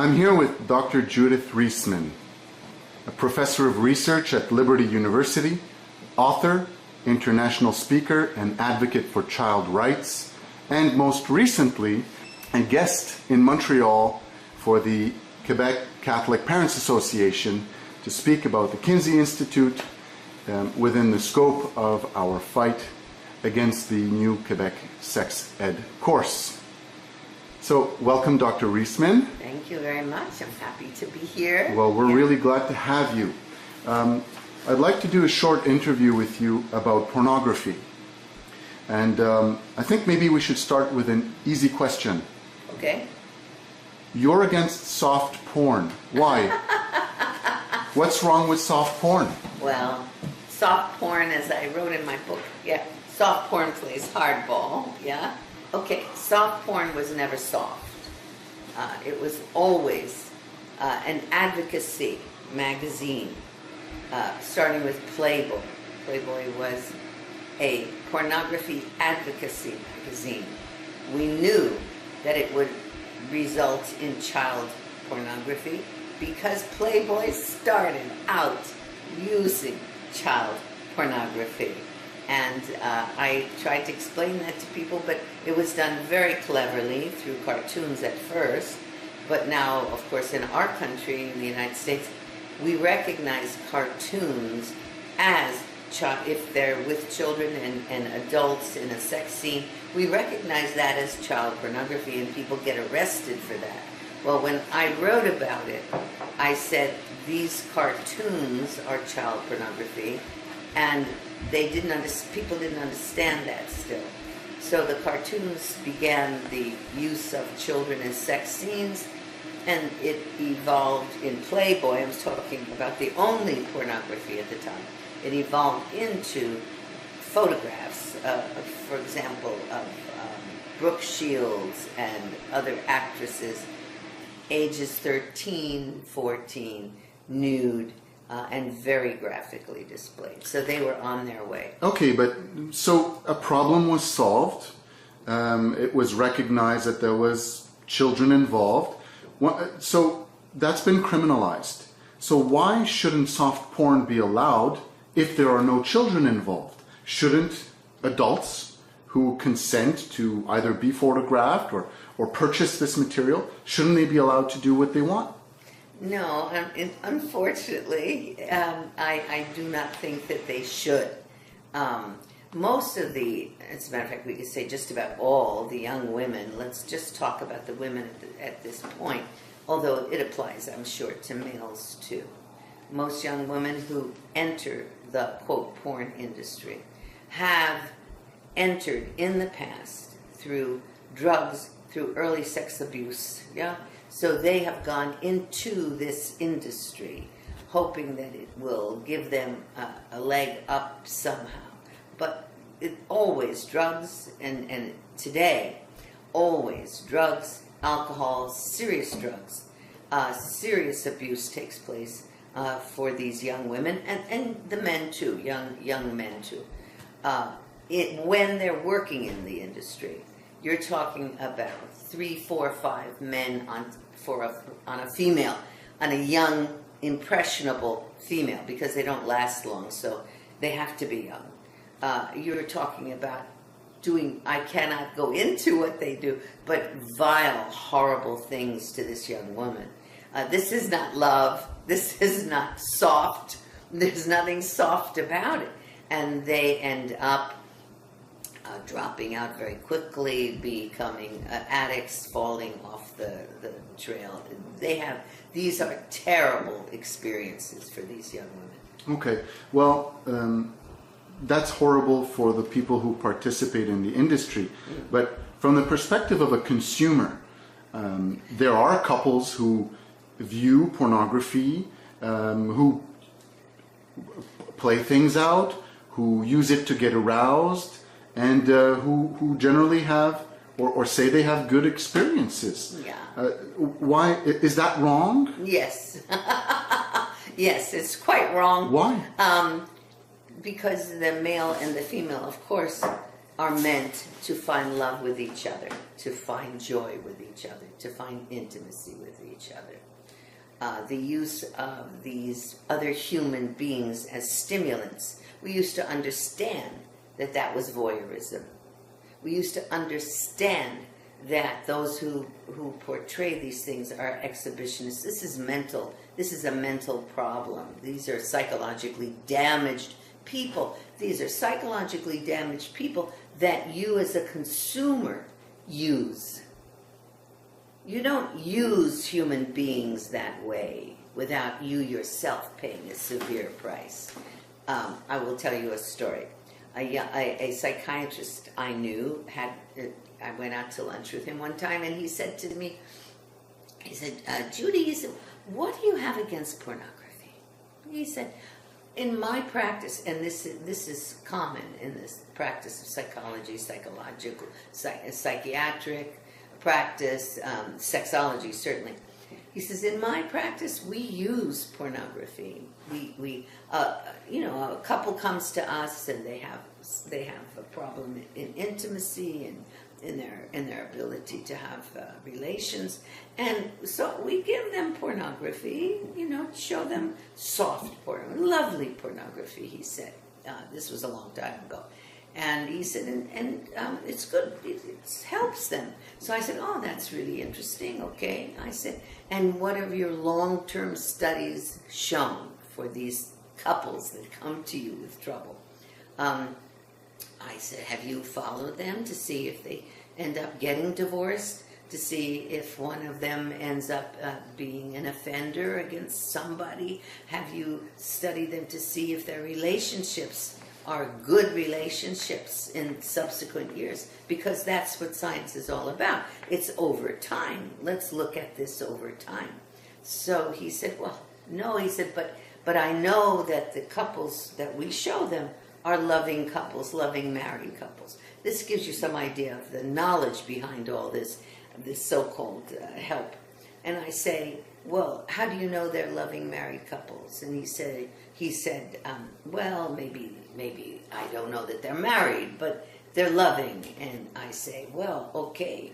I'm here with Dr. Judith Reisman, a professor of research at Liberty University, author, international speaker, and advocate for child rights, and most recently, a guest in Montreal for the Quebec Catholic Parents Association to speak about the Kinsey Institute within the scope of our fight against the new Quebec sex ed course. So, welcome, Dr. Reisman. Thank you very much. I'm happy to be here. Well, we're really glad to have you. I'd like to do a short interview with you about pornography. And I think maybe we should start with an easy question. Okay. You're against soft porn. Why? What's wrong with soft porn? Well, soft porn, as I wrote in my book, soft porn plays hardball, Okay, soft porn was never soft. It was always an advocacy magazine, starting with Playboy. Playboy was a pornography advocacy magazine. We knew that it would result in child pornography because Playboy started out using child pornography. And I tried to explain that to people, but it was done very cleverly through cartoons at first. But now, of course, in our country, in the United States, we recognize cartoons as, if they're with children and adults in a sex scene, we recognize that as child pornography, and people get arrested for that. Well, when I wrote about it, I said these cartoons are child pornography, and people didn't understand that still. So the cartoons began the use of children in sex scenes, and it evolved in Playboy. I was talking about the only pornography at the time. It evolved into photographs, for example, of Brooke Shields and other actresses, ages 13, 14, nude, and very graphically displayed. So they were on their way. Okay, but so a problem was solved. It was recognized that there was children involved. So that's been criminalized. So why shouldn't soft porn be allowed if there are no children involved? Shouldn't adults who consent to either be photographed or purchase this material, shouldn't they be allowed to do what they want? No, unfortunately, I do not think that they should. Most of as a matter of fact, we could say just about all the young women, let's just talk about the women at this point, although it applies, I'm sure, to males too. Most young women who enter the, quote, porn industry have entered in the past through drugs, through early sex abuse, So they have gone into this industry hoping that it will give them a leg up somehow. But it always drugs, and today, always drugs, alcohol, serious drugs, serious abuse takes place for these young women and the men too, young men too. When they're working in the industry, you're talking about 3, 4, 5 men on a female, on a young, impressionable female, because they don't last long, so they have to be young. You're talking about I cannot go into what they do, but vile, horrible things to this young woman. This is not love. This is not soft. There's nothing soft about it. And they end up dropping out very quickly, becoming addicts, falling off the trail. These are terrible experiences for these young women. Okay, well, that's horrible for the people who participate in the industry. But from the perspective of a consumer, there are couples who view pornography, who play things out, who use it to get aroused, and who generally have or say they have good experiences. Yeah. Why is that wrong? Yes. Yes, it's quite wrong. Why? Because the male and the female, of course, are meant to find love with each other, to find joy with each other, to find intimacy with each other. The use of these other human beings as stimulants. We used to understand that that was voyeurism. We used to understand that those who portray these things are exhibitionists. This is mental. This is a mental problem. These are psychologically damaged people. These are psychologically damaged people that you as a consumer use. You don't use human beings that way without you yourself paying a severe price. I will tell you a story. A psychiatrist I knew I went out to lunch with him one time, and he said to me, he said, Judy, he said, what do you have against pornography? He said, in my practice, and this is common in this practice of psychology, psychiatric practice, sexology certainly. He says, in my practice, we use pornography. We a couple comes to us and they have a problem in intimacy and in their ability to have relations, and so we give them pornography, show them soft porn, lovely pornography. He said, this was a long time ago, and he said, and it's good, it helps them. So I said, oh, that's really interesting. Okay, I said, and what have your long-term studies shown for these couples that come to you with trouble? I said, have you followed them to see if they end up getting divorced, to see if one of them ends up being an offender against somebody? Have you studied them to see if their relationships are good relationships in subsequent years? Because that's what science is all about. It's over time. Let's look at this over time. So he said, well, no, he said, but I know that the couples that we show them are loving couples, loving married couples. This gives you some idea of the knowledge behind all this so-called help. And I say, well, how do you know they're loving married couples? And he said, well, maybe I don't know that they're married, but they're loving. And I say, well, okay.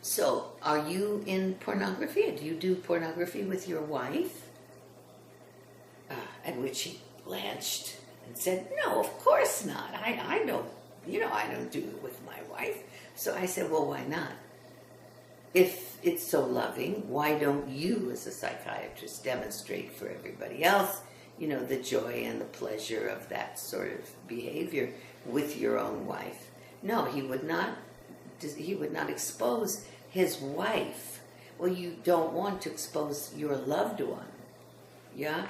So are you in pornography? Do you do pornography with your wife? At which he blanched and said, no, of course not. I don't do it with my wife. So I said, well, why not? If it's so loving, why don't you as a psychiatrist demonstrate for everybody else, the joy and the pleasure of that sort of behavior with your own wife? No, he would not expose his wife. Well, you don't want to expose your loved one. Yeah,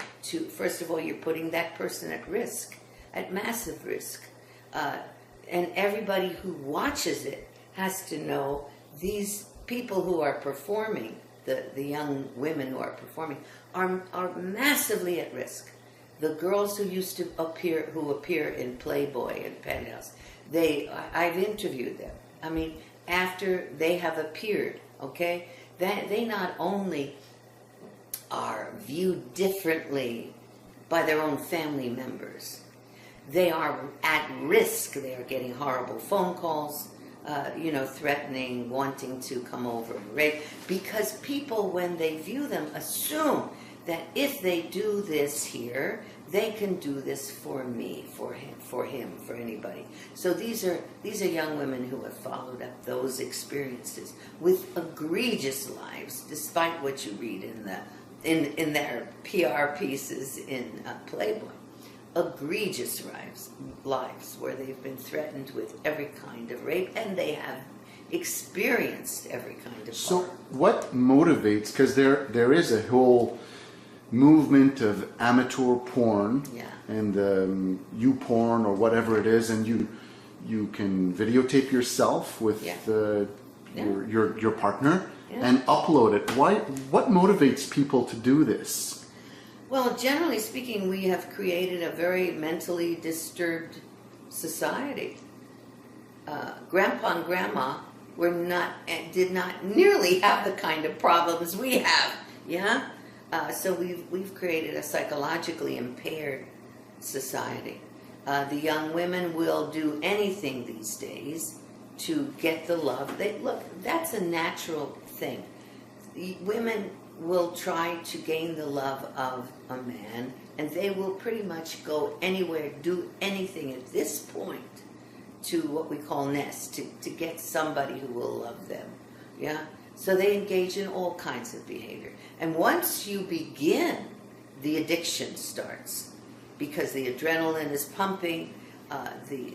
first of all, you're putting that person at risk, at massive risk. And everybody who watches it has to know these people who are performing, the young women who are performing, are massively at risk. The girls who used to appear in Playboy and Penthouse, I've interviewed them. I mean, after they have appeared, okay, they not only are viewed differently by their own family members, they are at risk. They are getting horrible phone calls, threatening, wanting to come over and rape, because people, when they view them, assume that if they do this here, they can do this for me, for him, for anybody. So these are young women who have followed up those experiences with egregious lives, despite what you read in their PR pieces in Playboy. Egregious lives where they've been threatened with every kind of rape, and they have experienced every kind of So harm. what motivates, because there is a whole movement of amateur porn, Yeah. and YouPorn or whatever it is, and you can videotape yourself with your partner and upload it. What motivates people to do this? Well, generally speaking, we have created a very mentally disturbed society. Grandpa and Grandma did not nearly have the kind of problems we have. Yeah, so we've created a psychologically impaired society. The young women will do anything these days to get the love. Look, that's a natural thing. Women will try to gain the love of a man, and they will pretty much go anywhere, do anything at this point to what we call nest, to get somebody who will love them. Yeah? So they engage in all kinds of behavior. And once you begin, the addiction starts, because the adrenaline is pumping,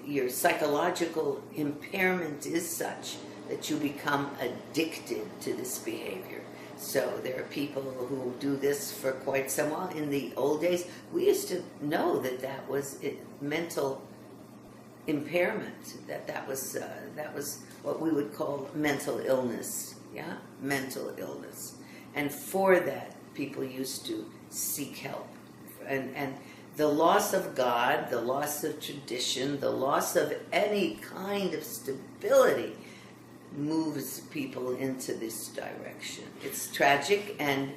your psychological impairment is such that you become addicted to this behavior. So there are people who do this for quite some while. In the old days, we used to know that was mental impairment, that was what we would call mental illness. Yeah, mental illness. And for that, people used to seek help. And the loss of God, the loss of tradition, the loss of any kind of stability moves people into this direction. It's tragic, and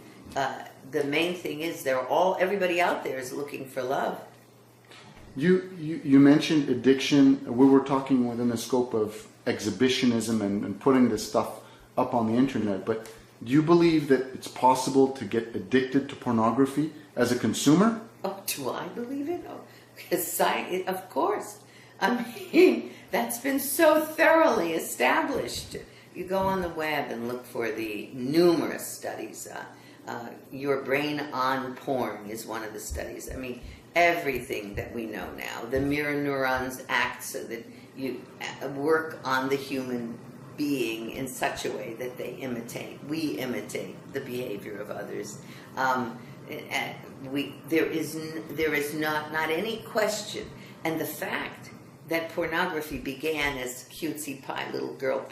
the main thing is everybody out there is looking for love. You mentioned addiction. We were talking within the scope of exhibitionism and putting this stuff up on the internet, but do you believe that it's possible to get addicted to pornography as a consumer? Oh, do I believe it? Oh, because of course. I mean, that's been so thoroughly established. You go on the web and look for the numerous studies. Your brain on porn is one of the studies. I mean, everything that we know now. The mirror neurons act so that you work on the human being in such a way that we imitate the behavior of others. There is not any question. And the fact that pornography began as cutesy pie little girly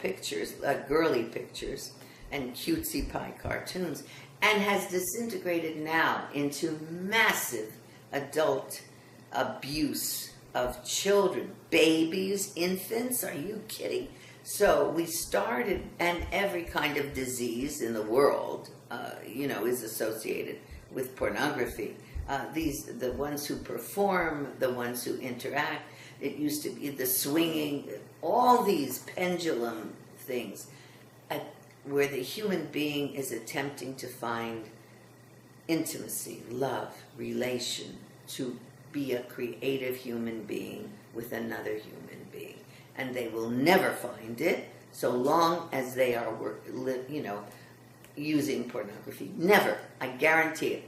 pictures and cutesy pie cartoons, and has disintegrated now into massive adult abuse of children, babies, infants. Are you kidding? So we started, and every kind of disease in the world, is associated with pornography. The ones who perform, the ones who interact. It used to be the swinging, all these pendulum things, where the human being is attempting to find intimacy, love, relation, to be a creative human being with another human being. And they will never find it so long as they are using pornography. Never. I guarantee it.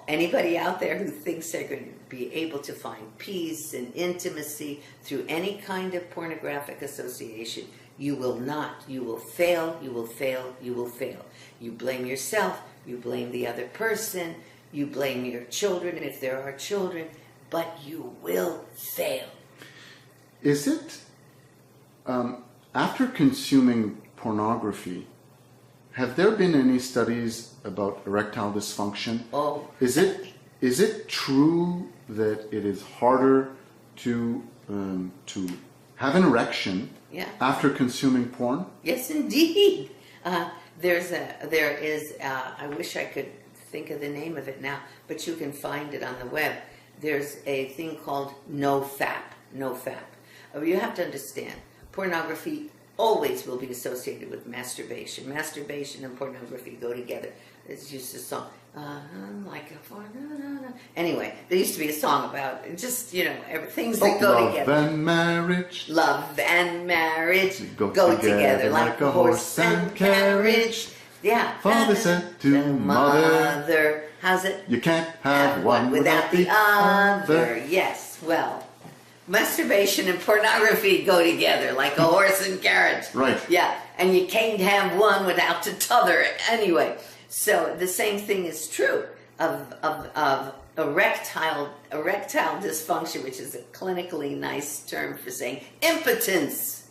Anybody out there who thinks they're going to be able to find peace and intimacy through any kind of pornographic association, you will not. You will fail, you will fail, you will fail. You blame yourself, you blame the other person, you blame your children if there are children, but you will fail. Is it, after consuming pornography, have there been any studies about erectile dysfunction? Oh. Is it true that it is harder to have an erection after consuming porn? Yes, indeed. There is. I wish I could think of the name of it now, but you can find it on the web. There's a thing called NoFap. You have to understand, pornography always will be associated with masturbation. Masturbation and pornography go together. It's just a song. Anyway, there used to be a song about just, things that go together. Love and marriage. Love and marriage go together like a horse and carriage. Yeah. Father said to mother, how's it? You can't have one without the other. Yes, well, masturbation and pornography go together like a horse and carriage. Right. Yeah, and you can't have one without the t'other. Anyway, so the same thing is true of erectile dysfunction, which is a clinically nice term for saying impotence.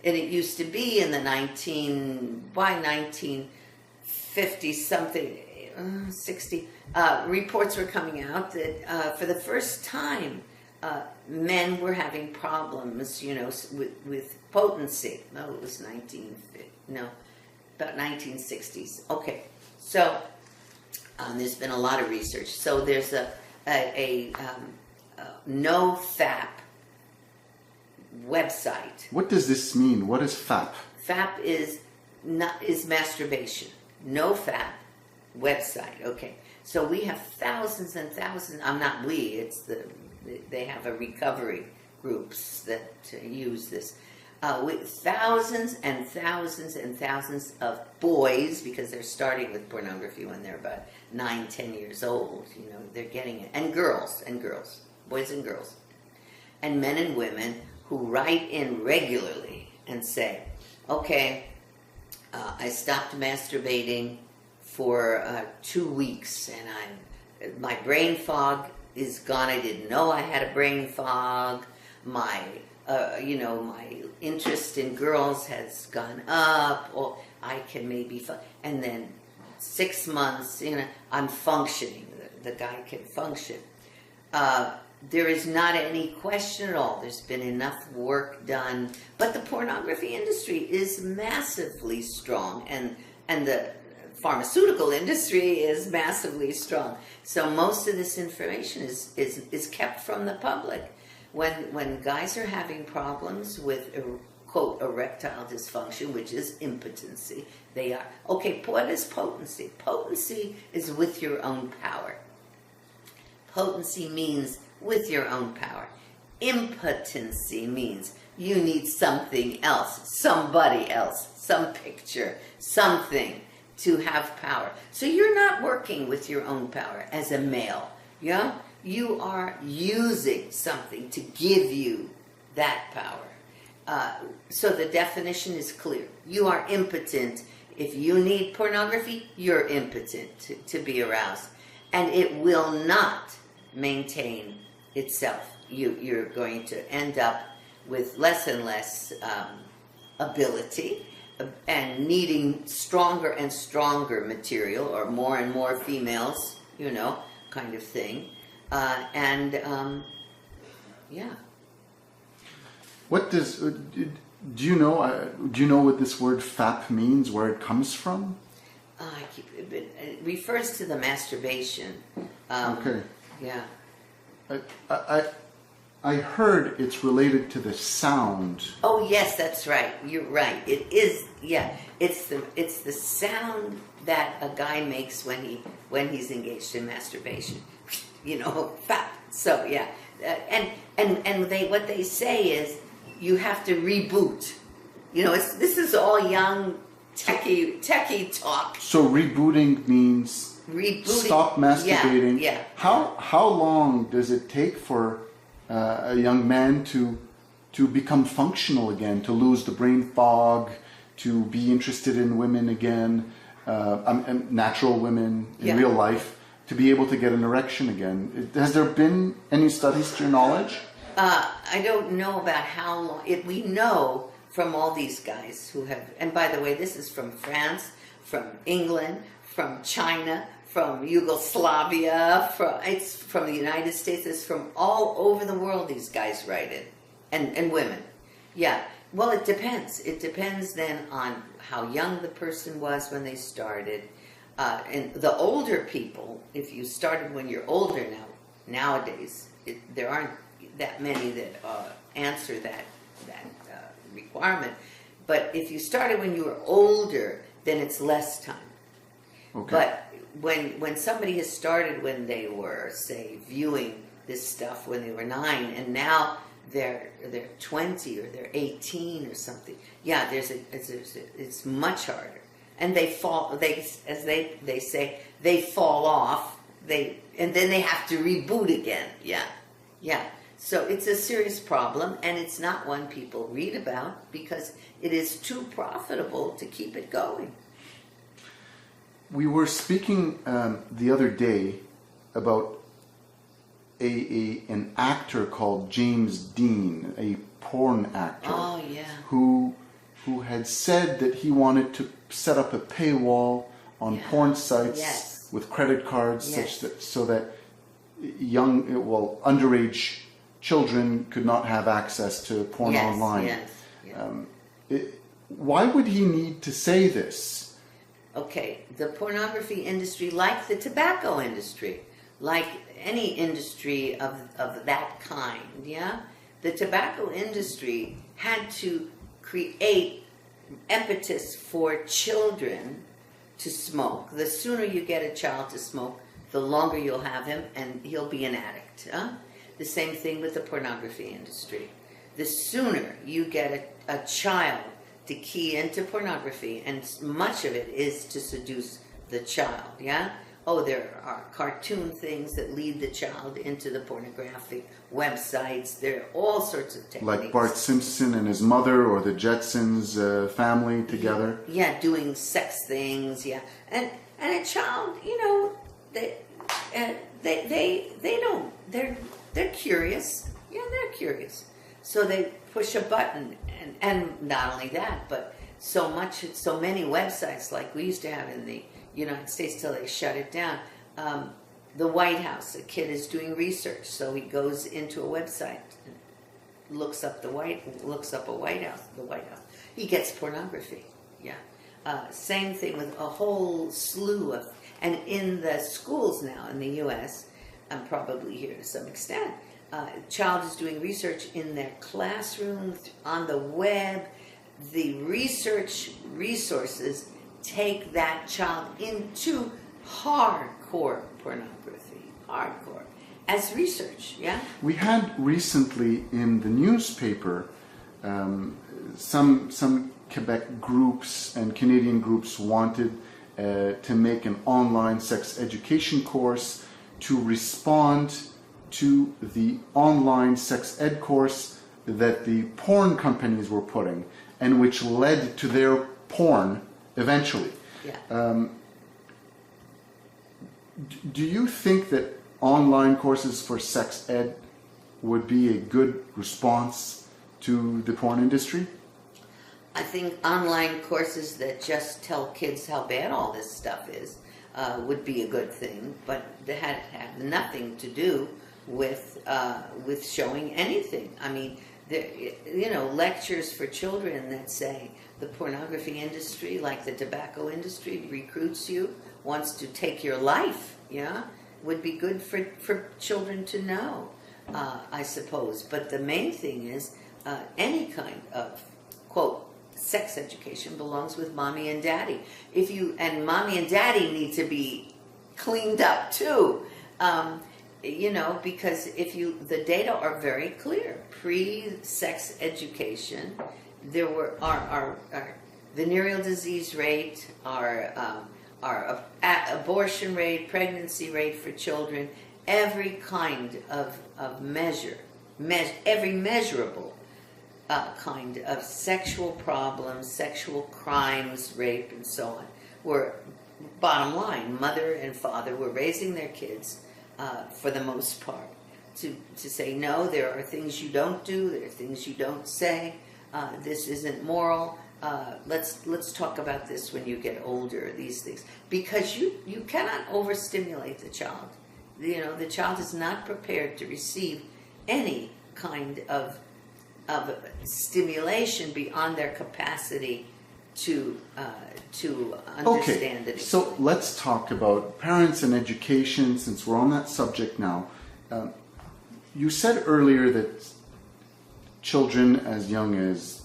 And it used to be in the 1950 something, 60, reports were coming out that for the first time, men were having problems, with potency. No, it was about 1960s. Okay, so there's been a lot of research. So there's a NoFap website. What does this mean? What is FAP? FAP is masturbation. NoFap website. Okay, so we have thousands and thousands. Not we. It's they have a recovery groups that use this. With thousands and thousands and thousands of boys, because they're starting with pornography when they're about 9, 10 years old. You know, they're getting it, and girls, boys and girls, and men and women who write in regularly and say, "Okay, I stopped masturbating for 2 weeks, and my brain fog is gone. I didn't know I had a brain fog. My my interest in girls has gone up, or I can maybe, and then 6 months, I'm functioning. The guy can function. There is not any question at all. There's been enough work done, but the pornography industry is massively strong, and the pharmaceutical industry is massively strong. So most of this information is kept from the public. When guys are having problems with, quote, erectile dysfunction, which is impotency, they are, okay, what is potency? Potency is with your own power. Potency means with your own power. Impotency means you need something else, somebody else, some picture, something to have power. So you're not working with your own power as a male, yeah? You are using something to give you that power. So the definition is clear. You are impotent. If you need pornography, you're impotent to be aroused. And it will not maintain itself. You're going to end up with less and less ability and needing stronger and stronger material, or more and more females, kind of thing. Yeah. What does do you know what this word FAP means? Where it comes from? It refers to the masturbation. Okay. Yeah. I heard it's related to the sound. Oh yes, that's right. You're right. It is. Yeah. It's the sound that a guy makes when he's engaged in masturbation. Fap. So yeah, and what they say is you have to reboot. This is all young techie talk. So rebooting means stop masturbating. Yeah. How long does it take for a young man to become functional again, to lose the brain fog, to be interested in women again, natural women in real life? To be able to get an erection again. Has there been any studies to your knowledge? I don't know about how long. We know from all these guys who have, and by the way, this is from France, from England, from China, from Yugoslavia, it's from the United States, it's from all over the world these guys write it. And women. Yeah. Well, it depends. It depends then on how young the person was when they started. And the older people, if you started when you're older nowadays, there aren't that many that answer that requirement. But if you started when you were older, then it's less time. Okay. But when somebody has started when they were, say, viewing this stuff when they were 9, and now they're 20 or they're 18 or something, yeah, it's much harder. And they fall. They say they fall off. And then they have to reboot again. Yeah. So it's a serious problem, and it's not one people read about because it is too profitable to keep it going. We were speaking the other day about an actor called James Dean, a porn actor. Oh yeah. Who had said that he wanted to set up a paywall on porn sites with credit cards, so that underage children could not have access to porn online. Why would he need to say this? Okay, the pornography industry, like the tobacco industry, like any industry of that kind, yeah, the tobacco industry had to create impetus for children to smoke. The sooner you get a child to smoke, the longer you'll have him, and he'll be an addict. Huh? The same thing with the pornography industry. The sooner you get a child to key into pornography, and much of it is to seduce the child, yeah? Oh, there are cartoon things that lead the child into the pornographic websites. There are all sorts of techniques. Like Bart Simpson and his mother, or the Jetsons family together. Yeah, doing sex things, yeah. And a child, you know, they don't, they're curious. Yeah, they're curious. So they push a button, and not only that, but so many websites like we used to have in the United States till they shut it down. The White House, a kid is doing research, so he goes into a website, and looks up the White House. He gets pornography. Yeah. Same thing with a whole slew of, and in the schools now in the U.S., and probably here to some extent, child is doing research in their classroom, on the web. The research resources take that child into hardcore pornography, as research, yeah? We had recently in the newspaper some Quebec groups and Canadian groups wanted to make an online sex education course to respond to the online sex ed course that the porn companies were putting, and which led to their porn eventually. Yeah. Do you think that online courses for sex ed would be a good response to the porn industry? I think online courses that just tell kids how bad all this stuff is would be a good thing, but they have nothing to do with showing anything. I mean, lectures for children that say the pornography industry, like the tobacco industry, recruits you, wants to take your life, yeah, would be good for children to know, I suppose. But the main thing is any kind of, quote, sex education belongs with mommy and daddy. And mommy and daddy need to be cleaned up too. Because the data are very clear. Pre-sex education, there were our venereal disease rate, our abortion rate, pregnancy rate for children, every kind of measure, every measurable kind of sexual problems, sexual crimes, rape, and so on, were, bottom line, mother and father were raising their kids for the most part to say, no, there are things you don't do, there are things you don't say, this isn't moral, let's talk about this when you get older, these things. Because you cannot overstimulate the child. The child is not prepared to receive any kind of stimulation beyond their capacity to understand it. So let's talk about parents and education, since we're on that subject now. You said earlier that children as young as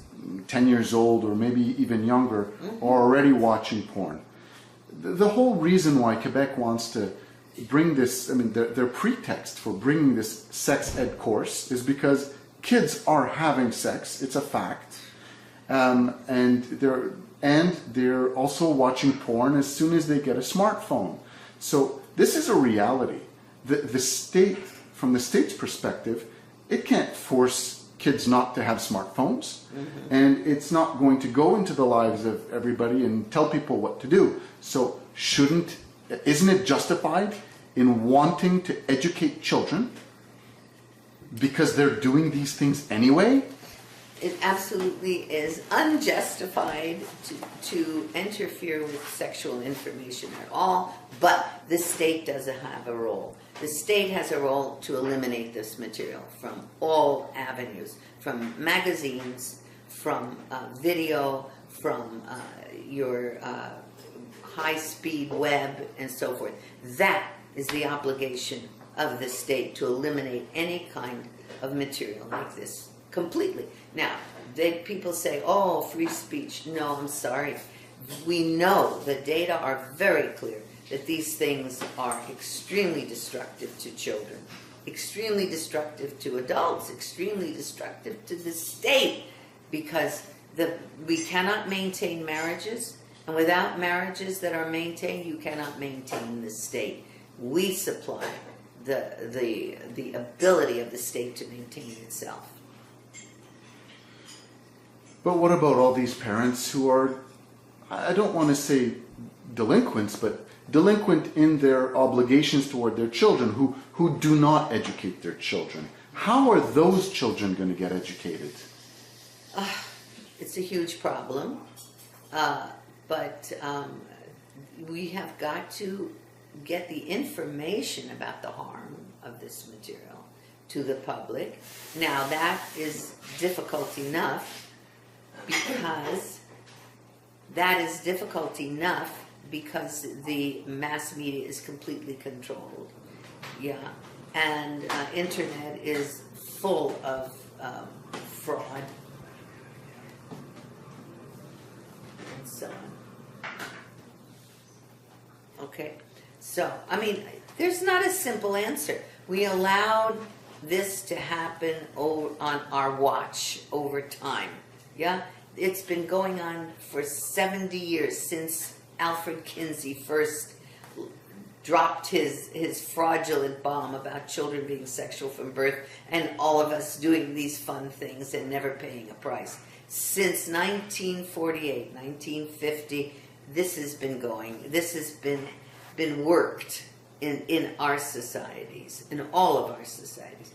10 years old, or maybe even younger, are already watching porn. The whole reason why Quebec wants to bring this, their pretext for bringing this sex ed course is because kids are having sex, it's a fact, and they're also watching porn as soon as they get a smartphone. So this is a reality. The state, from the state's perspective, it can't force kids not to have smartphones, and it's not going to go into the lives of everybody and tell people what to do. So isn't it justified in wanting to educate children because they're doing these things anyway? It absolutely is unjustified to interfere with sexual information at all, but the state doesn't have a role. The state has a role to eliminate this material from all avenues, from magazines, from video, from your high-speed web, and so forth. That is the obligation of the state to eliminate any kind of material like this completely. Now, people say, oh, free speech. No, I'm sorry. We know the data are very clear that these things are extremely destructive to children, extremely destructive to adults, extremely destructive to the state, because we cannot maintain marriages, and without marriages that are maintained, you cannot maintain the state. We supply the ability of the state to maintain itself. But what about all these parents who are, I don't want to say delinquents, but delinquent in their obligations toward their children, who do not educate their children? How are those children going to get educated? It's a huge problem, but we have got to get the information about the harm of this material to the public. Now, that is difficult enough because the mass media is completely controlled, and internet is full of fraud and so on. Okay, so I mean, there's not a simple answer. We allowed this to happen on our watch over time. Yeah, it's been going on for 70 years since Alfred Kinsey first dropped his fraudulent bomb about children being sexual from birth and all of us doing these fun things and never paying a price. Since 1948, 1950, this has been going. This has been worked in our societies, in all of our societies.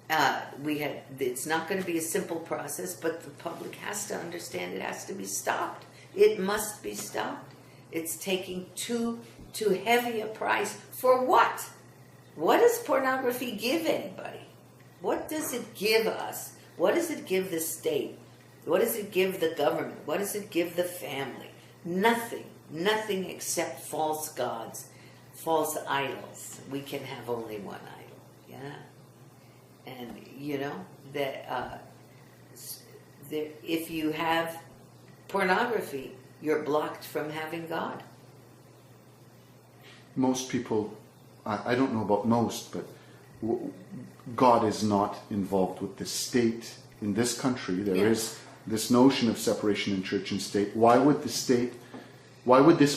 It's not going to be a simple process, but the public has to understand it has to be stopped. It must be stopped. It's taking too heavy a price for what? What does pornography give anybody? What does it give us? What does it give the state? What does it give the government? What does it give the family? Nothing. Nothing except false gods, false idols. We can have only one idol. Yeah. And you know that if you have pornography, you're blocked from having God. Most people, I don't know about most, but God is not involved with the state in this country. There is this notion of separation in church and state. Why would this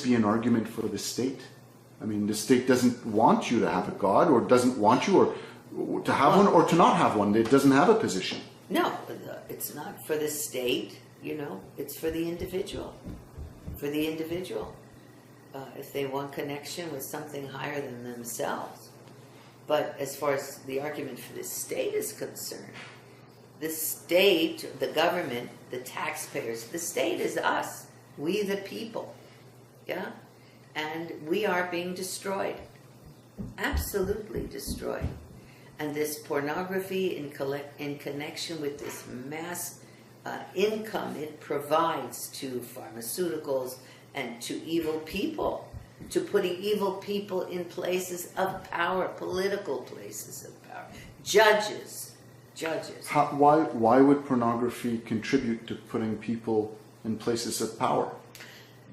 be an argument for the state? I mean, the state doesn't want you to have a God, or doesn't want you or to have one or to not have one. It doesn't have a position. No, it's not for the state, it's for the individual. For the individual. If they want connection with something higher than themselves. But as far as the argument for the state is concerned, the state, the government, the taxpayers, the state is us. We the people. Yeah? And we are being destroyed. Absolutely destroyed. And this pornography in connection with this mass income it provides to pharmaceuticals and to evil people, to putting evil people in places of power, political places of power, judges. Why would pornography contribute to putting people in places of power?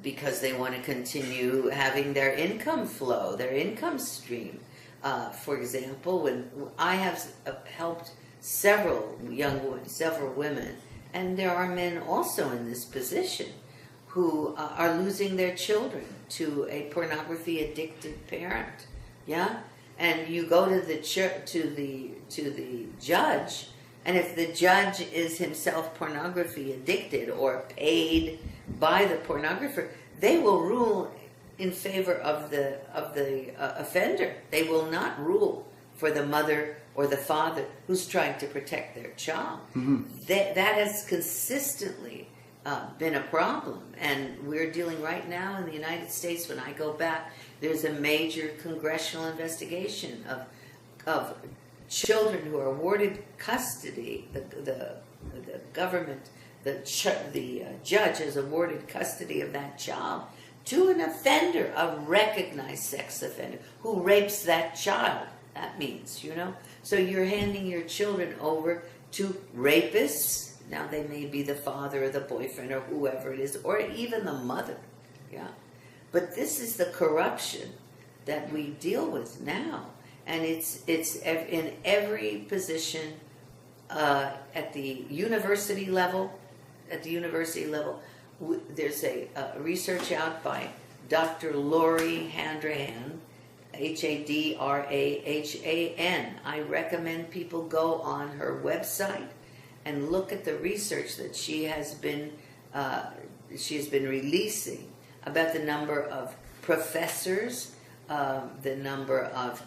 Because they want to continue having their income flow, their income stream. For example, when I have helped several women, and there are men also in this position, who are losing their children to a pornography-addicted parent. Yeah, and you go to the judge, and if the judge is himself pornography-addicted or paid by the pornographer, they will rule in favor of the offender. They will not rule for the mother or the father who's trying to protect their child. Mm-hmm. That has consistently been a problem, and we're dealing right now in the United States. When I go back, there's a major congressional investigation of children who are awarded custody. The government, the judge has awarded custody of that child to an offender, a recognized sex offender, who rapes that child. That means, So you're handing your children over to rapists. Now they may be the father or the boyfriend or whoever it is, or even the mother. Yeah. But this is the corruption that we deal with now. And it's in every position at the university level. There's a research out by Dr. Lori Handrahan, Hadrahan. I recommend people go on her website and look at the research that she has been releasing about the number of professors, the number of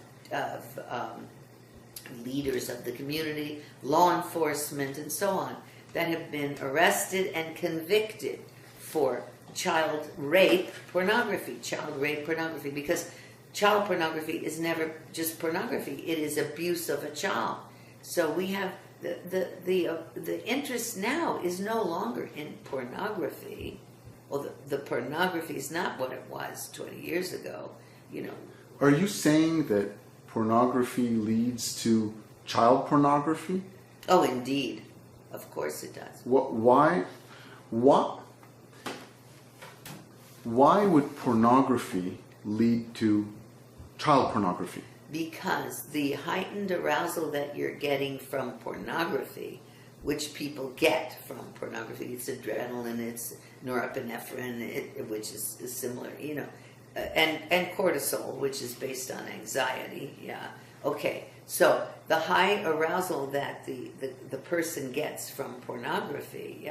leaders of the community, law enforcement, and so on, that have been arrested and convicted for child rape pornography, because child pornography is never just pornography, it is abuse of a child. So we have the interest now is no longer in pornography. Well, the pornography is not what it was 20 years ago, Are you saying that pornography leads to child pornography? Oh, indeed. Of course it does. Why would pornography lead to child pornography? Because the heightened arousal that you're getting from pornography, which people get from pornography, it's adrenaline, it's norepinephrine, which is similar, and cortisol, which is based on anxiety. Yeah. Okay. So the high arousal that the person gets from pornography,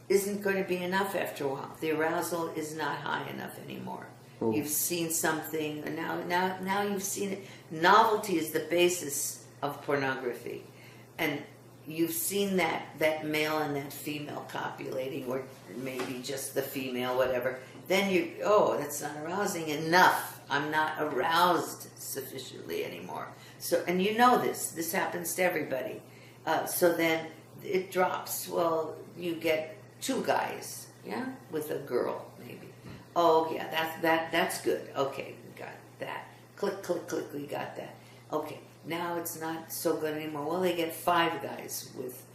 isn't going to be enough after a while. The arousal is not high enough anymore. Oh. You've seen something, and now you've seen it. Novelty is the basis of pornography, and you've seen that male and that female copulating, or maybe just the female, whatever. Then that's not arousing enough. I'm not aroused sufficiently anymore. So, and this happens to everybody. So then it drops. Well, you get 2 guys, with a girl maybe. Oh yeah, that's good. Okay, we got that. Click, click, click. We got that. Okay, now it's not so good anymore. Well, they get 5 guys with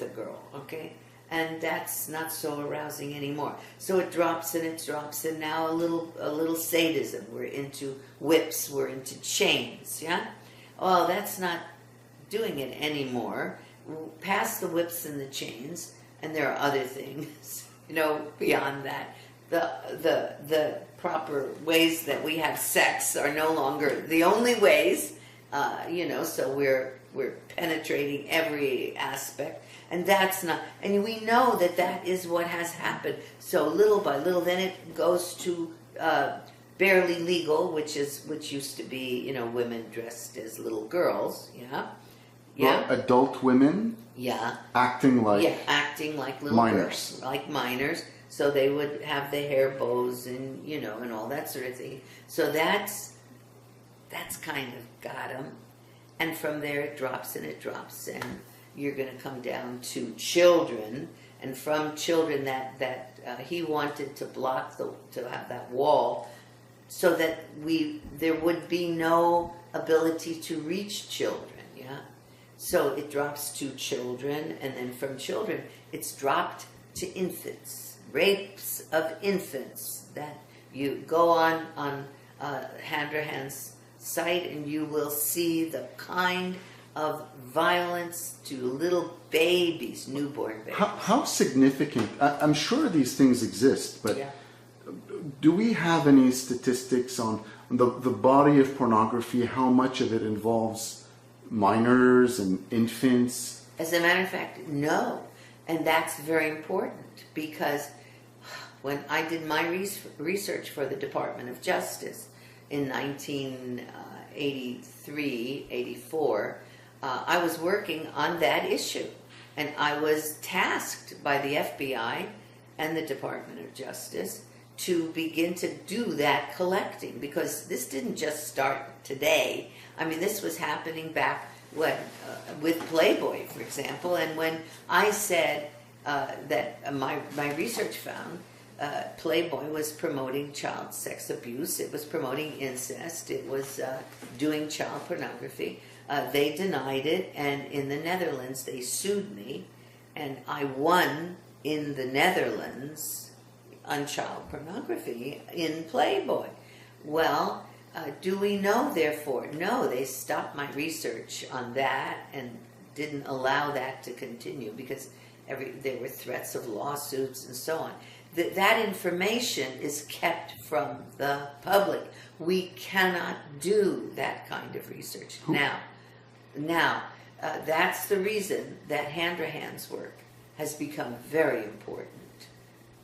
a girl. Okay. And that's not so arousing anymore. So it drops and it drops, and now a little sadism. We're into whips, we're into chains, Oh, that's not doing it anymore. Past the whips and the chains, and there are other things, beyond that. The proper ways that we have sex are no longer the only ways, so we're penetrating every aspect. And that's not, and we know that is what has happened. So little by little, then it goes to barely legal, which used to be, women dressed as little girls, Well, adult women, acting like little minors, girls, like minors. So they would have the hair bows and and all that sort of thing. So that's kind of got them, and from there it drops and it drops and. You're going to come down to children, and from children that he wanted to block to have that wall, so that there would be no ability to reach children. So it drops to children, and then from children it's dropped to infants, rapes of infants. That you go on Handrahan's site, and you will see the kind of violence to little babies, newborn babies. How significant? I'm sure these things exist, but do we have any statistics on the body of pornography? How much of it involves minors and infants? As a matter of fact, no. And that's very important, because when I did my research for the Department of Justice in 1983, 84, I was working on that issue, and I was tasked by the FBI and the Department of Justice to begin to do that collecting, because this didn't just start today. I mean, this was happening back with Playboy, for example, and when I said that my research found Playboy was promoting child sex abuse. It was promoting incest. It was doing child pornography. They denied it, and in the Netherlands they sued me, and I won in the Netherlands on child pornography in Playboy. Well, do we know, therefore? No, they stopped my research on that and didn't allow that to continue because there were threats of lawsuits and so on. That information is kept from the public. We cannot do that kind of research. Now, that's the reason that Handrahan's work has become very important.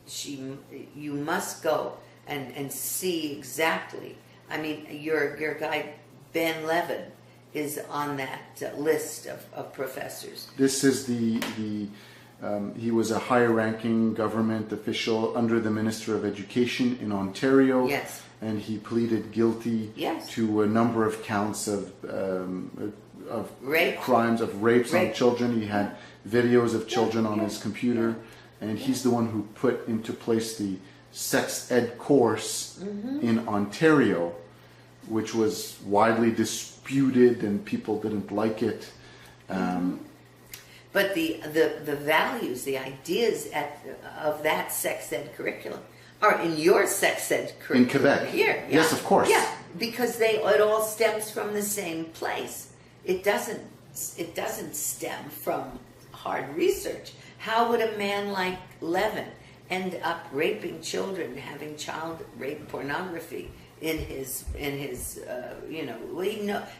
You must go and see exactly. I mean, your guy Ben Levin is on that list of professors. This is he was a high-ranking government official under the Minister of Education in Ontario. Yes. And he pleaded guilty to a number of counts of rape. Crimes of rapes on children. He had videos of children on his computer, and he's the one who put into place the sex ed course in Ontario, which was widely disputed and people didn't like it. But the values, the ideas of that sex ed curriculum are in your sex ed curriculum in Quebec. Here, yes, of course. Yeah, because it all stems from the same place. It doesn't stem from hard research. How would a man like Levin end up raping children, having child rape pornography in his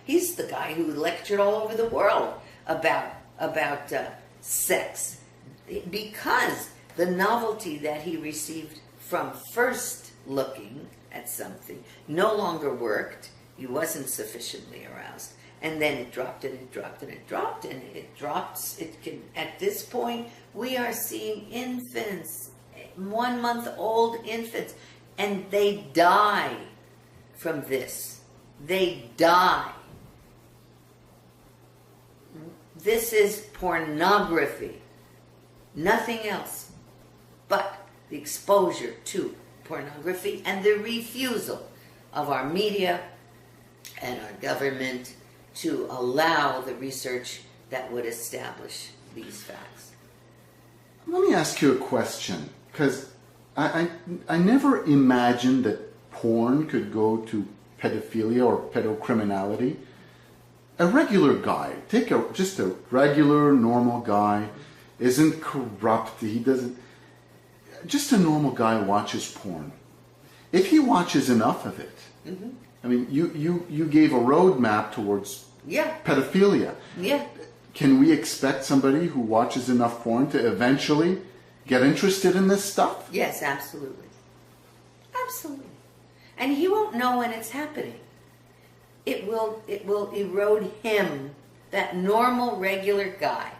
he's the guy who lectured all over the world about sex, because the novelty that he received from first looking at something no longer worked. He wasn't sufficiently aroused, and then it dropped and it dropped and it dropped and it drops. It can, at this point, we are seeing infants, 1 month old infants, and they die from this. They die. This is pornography, nothing else but the exposure to pornography and the refusal of our media and our government to allow the research that would establish these facts. Let me ask you a question, because I never imagined that porn could go to pedophilia or pedocriminality. A regular guy, just a regular, normal guy, isn't corrupt, he doesn't... Just a normal guy watches porn. If he watches enough of it, I mean, you gave a roadmap towards pedophilia. Yeah. Can we expect somebody who watches enough porn to eventually get interested in this stuff? Yes, absolutely. Absolutely. And he won't know when it's happening. It will erode him, that normal, regular guy.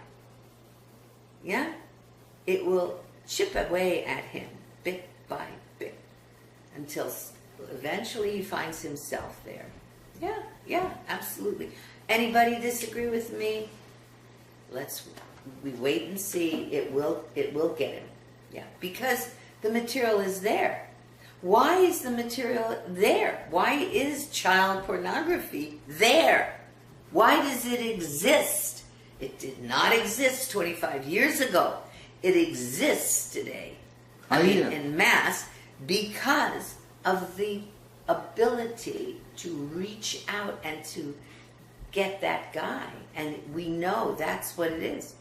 Yeah? It will chip away at him, bit by bit, until eventually he finds himself there. Yeah, absolutely. Anybody disagree with me? We wait and see. It will get him. Yeah, because the material is there. Why is the material there? Why is child pornography there? Why does it exist? It did not exist 25 years ago. It exists today, in mass, because of the ability to reach out and to get that guy. And we know that's what it is.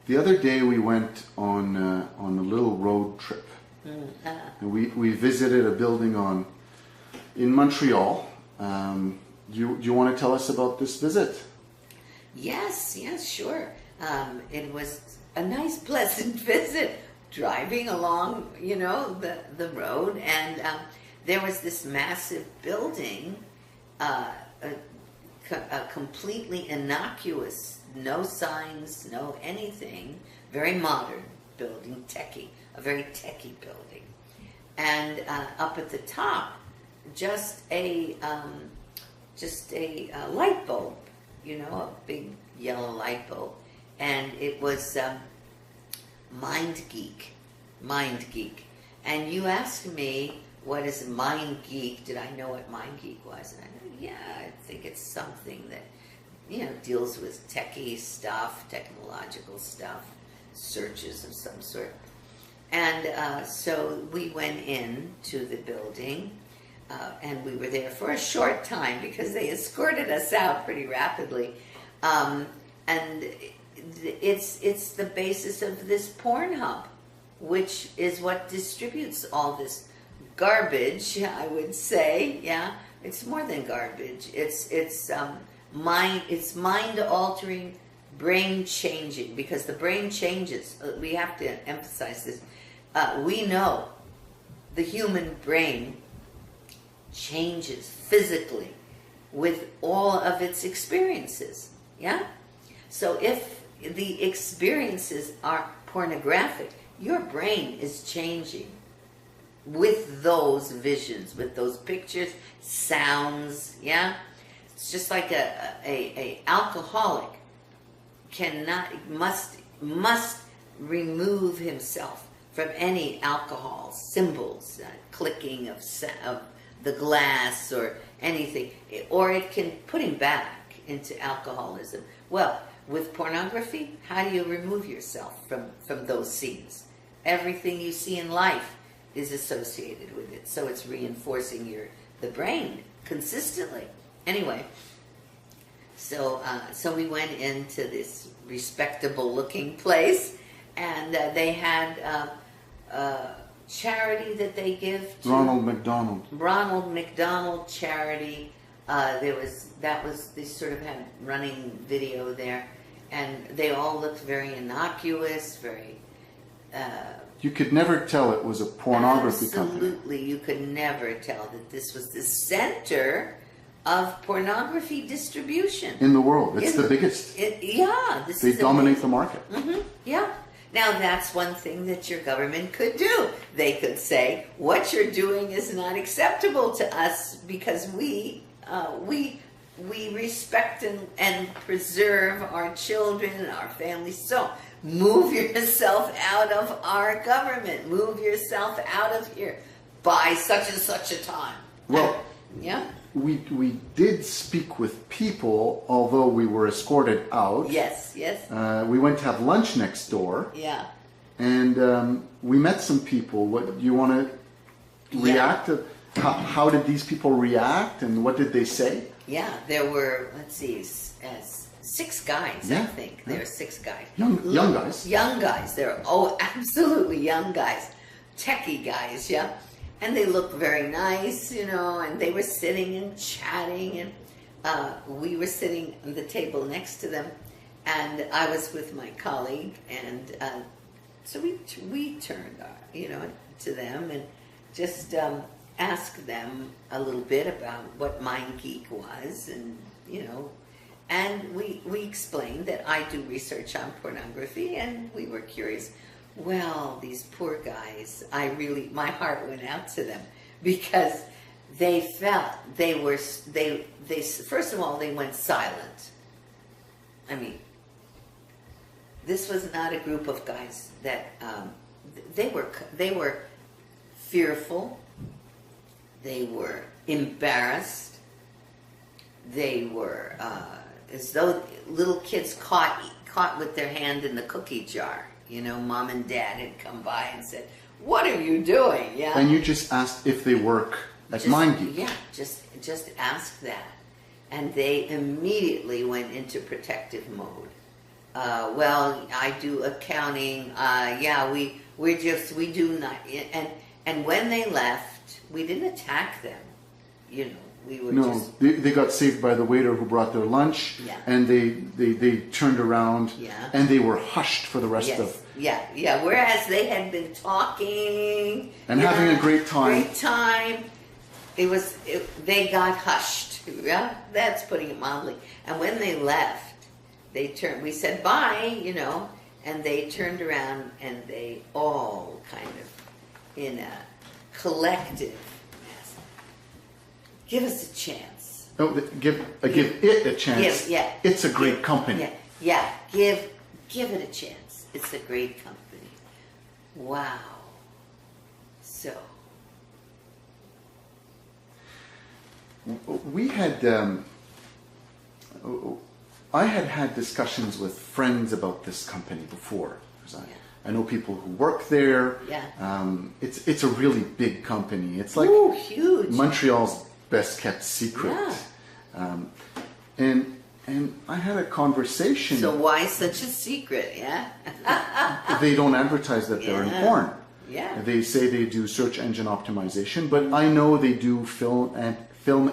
The other day we went on a little road trip. And we visited a building in Montreal. Do you want to tell us about this visit? Yes, sure. It was a nice, pleasant visit, driving along, the road, and there was this massive building, a completely innocuous, no signs, no anything, very modern building, a very techie building, and up at the top, just a light bulb, a big yellow light bulb, and it was Mind Geek, And you asked me, what is Mind Geek? Did I know what Mind Geek was? And I know, yeah, I think it's something that, deals with techie stuff, technological stuff, searches of some sort. And so we went into the building, and we were there for a short time because they escorted us out pretty rapidly. And it's the basis of this porn hub, which is what distributes all this garbage, I would say. Yeah, it's more than garbage. It's mind altering, brain changing, because the brain changes. We have to emphasize this. We know the human brain changes physically with all of its experiences. Yeah? So if the experiences are pornographic, your brain is changing with those visions, with those pictures, sounds. Yeah? It's just like a alcoholic must remove himself from any alcohol symbols, clicking of the glass or anything, or it can put him back into alcoholism. Well, with pornography, how do you remove yourself from those scenes? Everything you see in life is associated with it, so it's reinforcing the brain consistently. Anyway, so we went into this respectable-looking place, and they had charity that they give to Ronald McDonald charity. They sort of had running video there, and they all looked very innocuous, very. You could never tell it was a pornography company. Absolutely, you could never tell that this was the center of pornography distribution In the world. It's the biggest. They dominate the market. Mm-hmm, yeah. Now that's one thing that your government could do. They could say, what you're doing is not acceptable to us because we respect and preserve our children and our families. So move yourself out of our government. Move yourself out of here by such and such a time. Well, yeah. We did speak with people, although we were escorted out. Yes. We went to have lunch next door. Yeah. And we met some people. What do you want to react to? How did these people react, and what did they say? Yeah, there were, let's see, 6 guys, I think. There were 6 guys. Young guys. Young guys. They're, absolutely young guys. Techie guys, yeah. And they looked very nice, and they were sitting and chatting, and we were sitting on the table next to them, and I was with my colleague, and so we turned, to them and just asked them a little bit about what Mind Geek was, and, and we explained that I do research on pornography, and we were curious. Well, these poor guys, my heart went out to them because they felt they first of all, they went silent. I mean, this was not a group of guys that, they were fearful, they were embarrassed, they were, as though little kids caught with their hand in the cookie jar. Mom and Dad had come by and said, "What are you doing?" Yeah. And you just asked if they work at Mind Geek. Yeah, just ask that, and they immediately went into protective mode. Well, I do accounting. We do not. And when they left, we didn't attack them. We were they got saved by the waiter who brought their lunch, and they turned around, and they were hushed for the rest of. Yeah. Whereas they had been talking and having a great time. They got hushed. Yeah, that's putting it mildly. And when they left, we said bye, and they turned around and they all kind of, in a collective, give us a chance. Oh, give it a chance. It's a great company. Yeah. Give it a chance. It's a great company. Wow. So, We had, I had discussions with friends about this company before. 'Cause I know people who work there. Yeah. It's a really big company. It's like ooh, huge. Montreal's best kept secret. Yeah. And I had a conversation. So why such a secret? Yeah. They don't advertise that they're in Yeah. porn. Yeah. They say they do search engine optimization, but I know they do film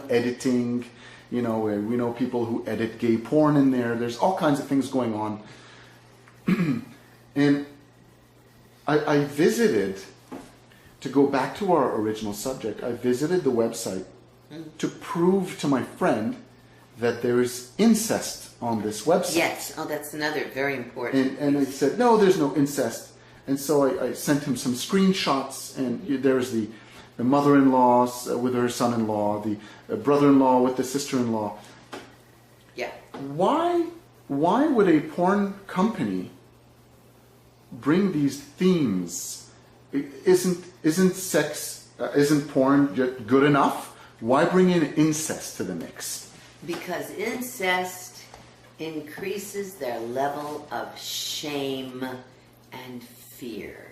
editing. You know, we know people who edit gay porn in there. There's all kinds of things going on. And I visited, to go back to our original subject, I visited the website to prove to my friend that there is incest on this website. Yes. Oh, that's another very important. And I said, no, there's no incest. And so I sent him some screenshots, and there's the mother-in-law with her son-in-law, the brother-in-law with the sister-in-law. Yeah. Why would a porn company bring these themes? Isn't porn good enough? Why bring in incest to the mix? Because incest increases their level of shame and fear.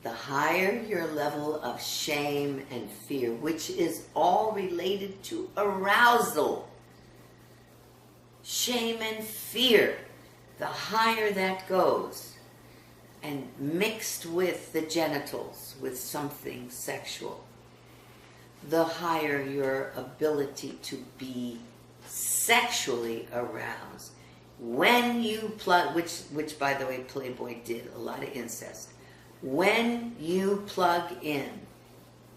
The higher your level of shame and fear, which is all related to arousal, shame and fear, the higher that goes, and mixed with the genitals, with something sexual, the higher your ability to be sexually aroused. When you plug, which by the way, Playboy did a lot of incest. When you plug in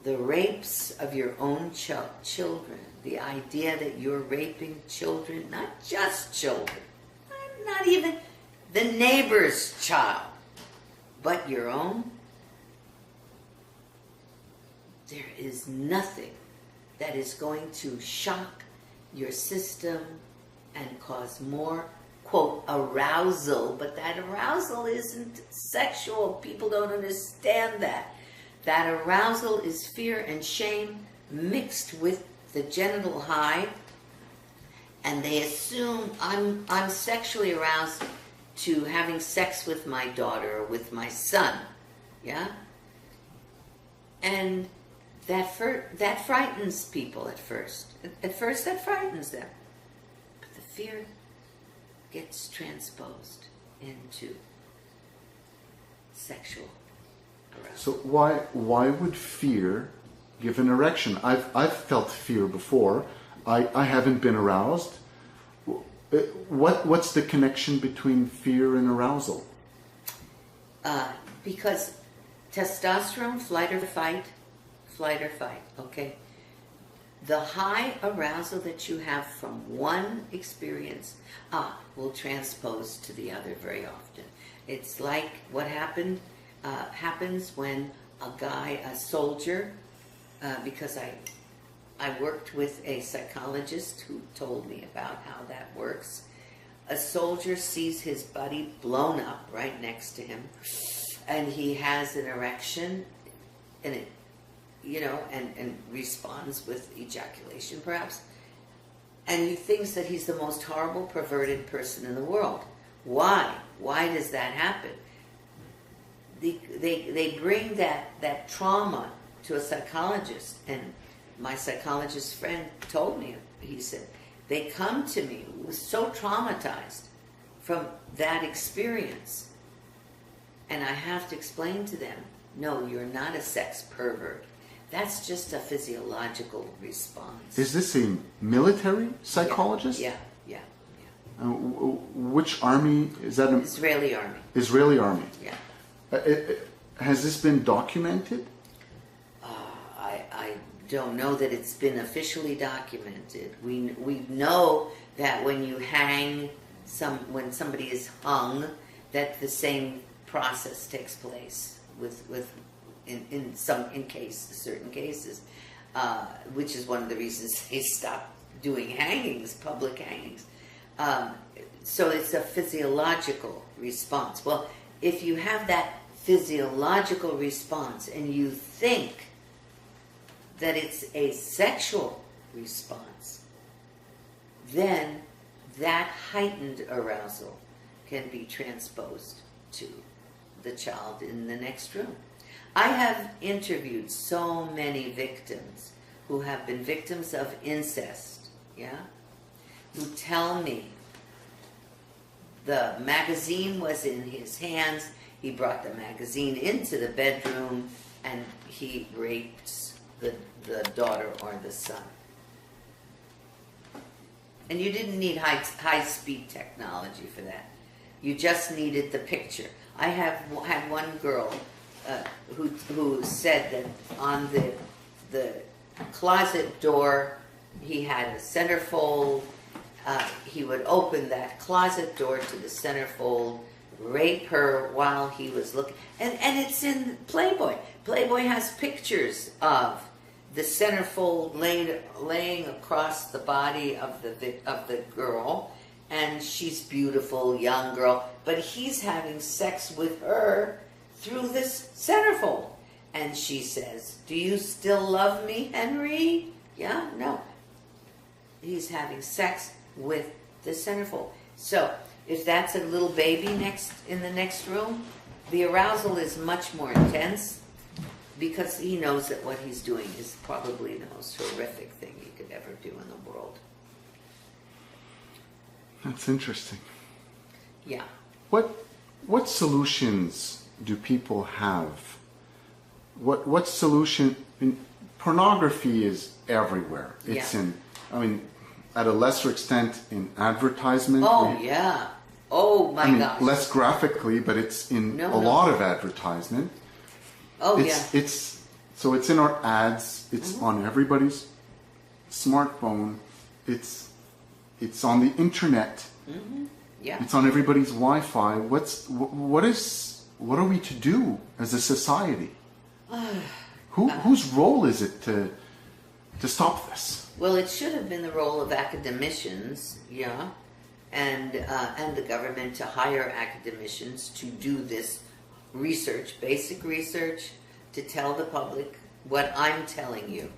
the rapes of your own children, the idea that you're raping children, not just children, not even the neighbor's child, but your own, there is nothing that is going to shock your system and cause more, quote, arousal, but that arousal isn't sexual. People don't understand that. That arousal is fear and shame mixed with the genital high, and they assume I'm sexually aroused to having sex with my daughter or with my son, yeah? And that frightens people at first. At first that frightens them. But the fear gets transposed into sexual arousal. So why would fear give an erection? I've felt fear before. I haven't been aroused. What's the connection between fear and arousal? Because testosterone, flight or fight, okay? The high arousal that you have from one experience will transpose to the other very often. It's like what happens when a soldier, because I worked with a psychologist who told me about how that works. A soldier sees his buddy blown up right next to him, and he has an erection, and it, and responds with ejaculation perhaps, and he thinks that he's the most horrible, perverted person in the world. Why? Why does that happen? They bring that trauma to a psychologist, and my psychologist friend told me, he said, they come to me so traumatized from that experience, and I have to explain to them, no, you're not a sex pervert. That's just a physiological response. Is this a military psychologist? Yeah. Which army is that? Israeli army. Israeli army. Yeah. Has this been documented? I don't know that it's been officially documented. We know that when you when somebody is hung, that the same process takes place in certain cases, which is one of the reasons they stopped doing hangings, public hangings. So it's a physiological response. Well, if you have that physiological response and you think that it's a sexual response, then that heightened arousal can be transposed to the child in the next room. I have interviewed so many victims who have been victims of incest, who tell me the magazine was in his hands, he brought the magazine into the bedroom, and he raped the daughter or the son. And you didn't need high-speed technology for that. You just needed the picture. I had one girl who said that on the closet door, he had a centerfold. He would open that closet door to the centerfold, rape her while he was looking. And it's in Playboy. Playboy has pictures of the centerfold laying across the body of the girl, and she's beautiful, young girl, but he's having sex with her through this centerfold. And she says, "Do you still love me, Henry?" Yeah, no. He's having sex with the centerfold. So, if that's a little baby in the next room, the arousal is much more intense because he knows that what he's doing is probably the most horrific thing he could ever do in the world. That's interesting. Yeah. What solutions do people have? What solution? Pornography is everywhere. It's at a lesser extent in advertisement. Oh, yeah. Oh, my gosh. Less graphically, but it's in a lot of advertisement. Oh, So it's in our ads. It's on everybody's smartphone. It's on the internet. Mm-hmm. Yeah. It's on everybody's Wi-Fi. What are we to do as a society? Whose role is it to stop this? Well, it should have been the role of academicians, and the government to hire academicians to do this research, basic research, to tell the public what I'm telling you,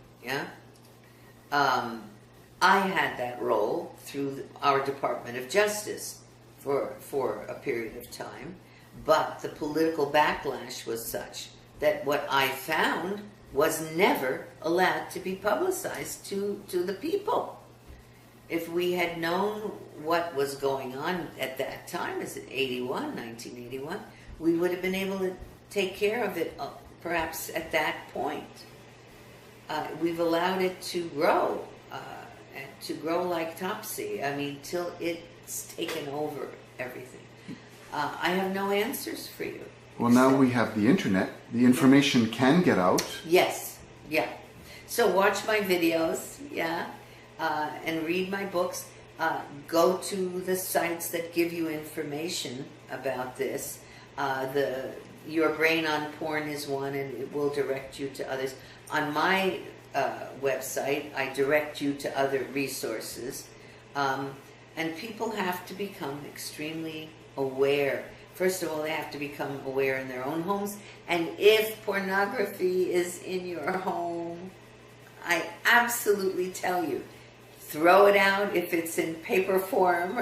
I had that role through our Department of Justice for a period of time, but the political backlash was such that what I found was never allowed to be publicized to the people. If we had known what was going on at that time, is it 1981, we would have been able to take care of it perhaps at that point. We've allowed it to grow like topsy. Till it's taken over everything. I have no answers for you. Well, now we have the internet. The information can get out. Yes, yeah. So watch my videos, and read my books. Go to the sites that give you information about this. Your Brain on Porn is one, and it will direct you to others. On my website, I direct you to other resources. And people have to become extremely aware. First of all, they have to become aware in their own homes. And if pornography is in your home, I absolutely tell you, throw it out if it's in paper form,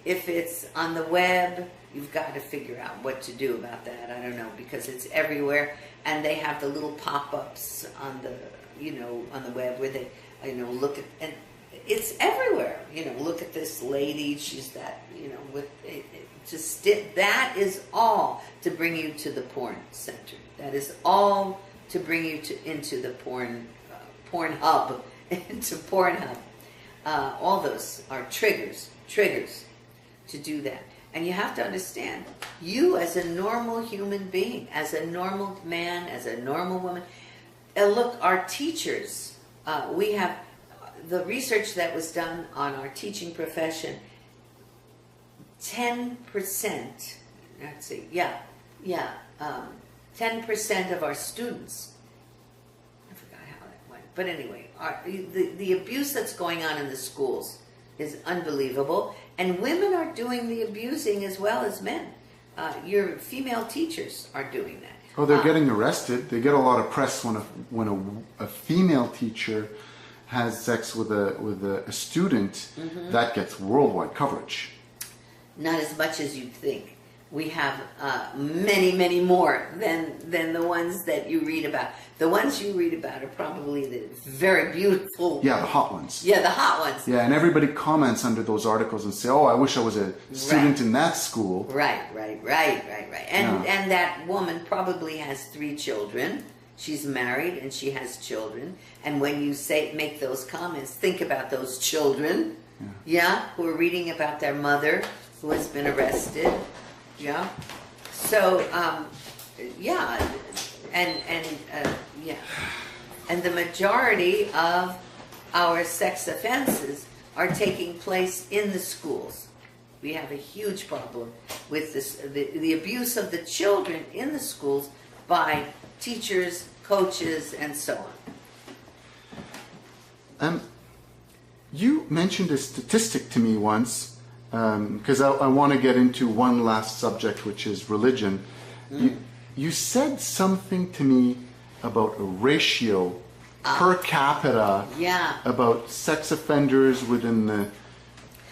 if it's on the web, you've got to figure out what to do about that. I don't know, because it's everywhere. And they have the little pop-ups on the web where they, look at, and it's everywhere. Look at this lady, she's that, with that is all to bring you to the porn center. That is all to bring you into the porn hub, into Pornhub. All those are triggers to do that. And you have to understand, you as a normal human being, as a normal man, as a normal woman, look, our teachers, we have the research that was done on our teaching profession, 10%, 10% of our students, I forgot how that went, but anyway, the abuse that's going on in the schools is unbelievable, and women are doing the abusing as well as men. your female teachers are doing that. Oh, they're getting arrested. They get a lot of press when a female teacher has sex with a student. That gets worldwide coverage. Not as much as you'd think. We have many, many more than the ones that you read about. The ones you read about are probably the very beautiful. Yeah, the hot ones. Yeah, the hot ones. Yeah, and everybody comments under those articles and say, "Oh, I wish I was a student in that school." Right. And that woman probably has 3 children. She's married and she has children. And when you make those comments, think about those children, who are reading about their mother who has been arrested. Yeah. So, and the majority of our sex offenses are taking place in the schools. We have a huge problem with this, the abuse of the children in the schools by teachers, coaches, and so on. You mentioned a statistic to me once. Because I want to get into one last subject, which is religion. You said something to me about a ratio per capita about sex offenders within the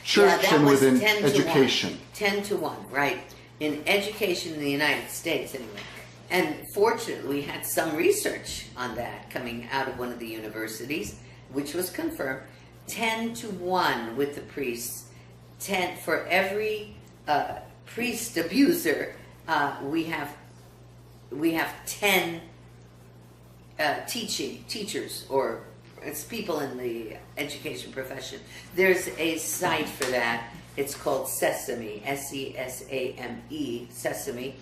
church and within education. 10 to 1, right. In education in the United States, anyway. And fortunately, we had some research on that coming out of one of the universities, which was confirmed. 10 to 1 with the priests. 10 for every priest abuser, we have 10 teachers, or it's people in the education profession. There's a site for that. It's called Sesame, SESAME, Sesame,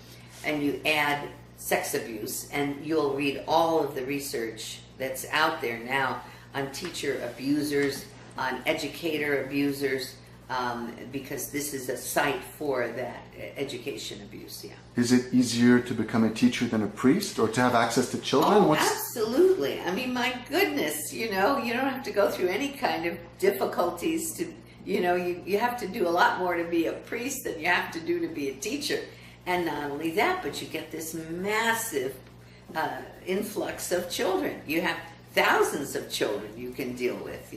and you add sex abuse, and you'll read all of the research that's out there now on teacher abusers, on educator abusers. Because this is a site for that education abuse, Is it easier to become a teacher than a priest, or to have access to children? Oh, absolutely. I mean, my goodness, you don't have to go through any kind of difficulties to, you have to do a lot more to be a priest than you have to do to be a teacher. And not only that, but you get this massive influx of children. You have thousands of children you can deal with,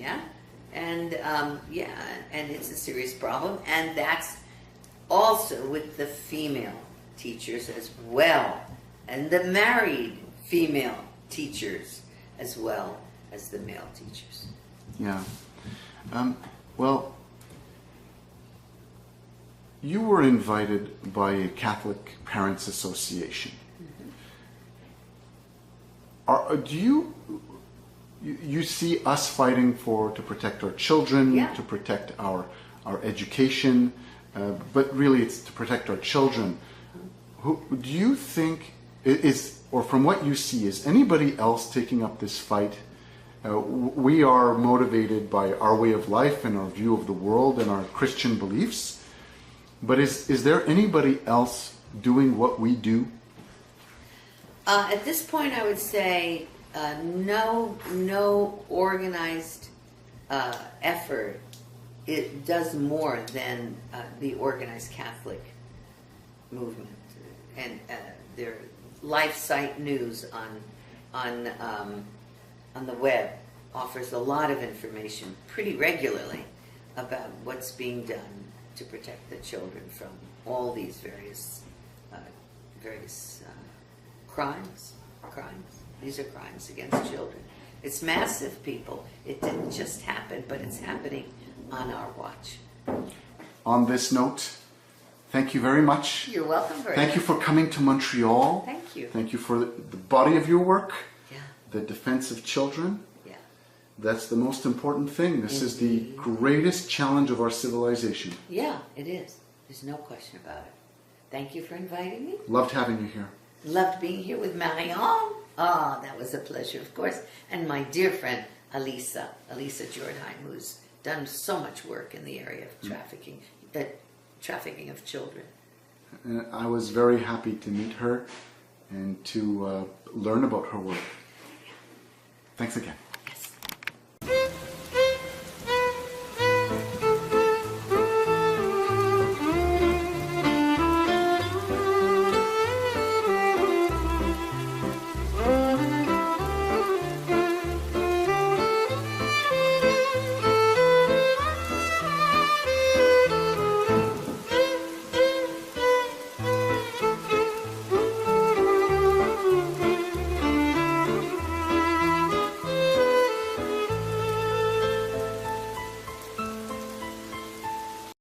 And and it's a serious problem, and that's also with the female teachers as well, and the married female teachers as well as the male teachers. Yeah. Well, you were invited by a Catholic Parents Association. Do you see us fighting to protect our children, to protect our education, but really it's to protect our children. Do you think or from what you see, is anybody else taking up this fight? We are motivated by our way of life and our view of the world and our Christian beliefs, but is there anybody else doing what we do? At this point, I would say no organized effort. It does more than the organized Catholic movement, and their Life Site News on the web offers a lot of information pretty regularly about what's being done to protect the children from all these various crimes. These are crimes against children. It's massive, people. It didn't just happen, but it's happening on our watch. On this note, thank you very much. You're welcome. Thank you for coming to Montreal. Thank you. Thank you for the body of your work. Yeah. The defense of children. Yeah. That's the most important thing. This is the greatest challenge of our civilization. Yeah, it is. There's no question about it. Thank you for inviting me. Loved having you here. Loved being here with Marion. Oh, that was a pleasure, of course. And my dear friend, Elisa Jordheim, who's done so much work in the area of trafficking of children. And I was very happy to meet her and to learn about her work. Thanks again.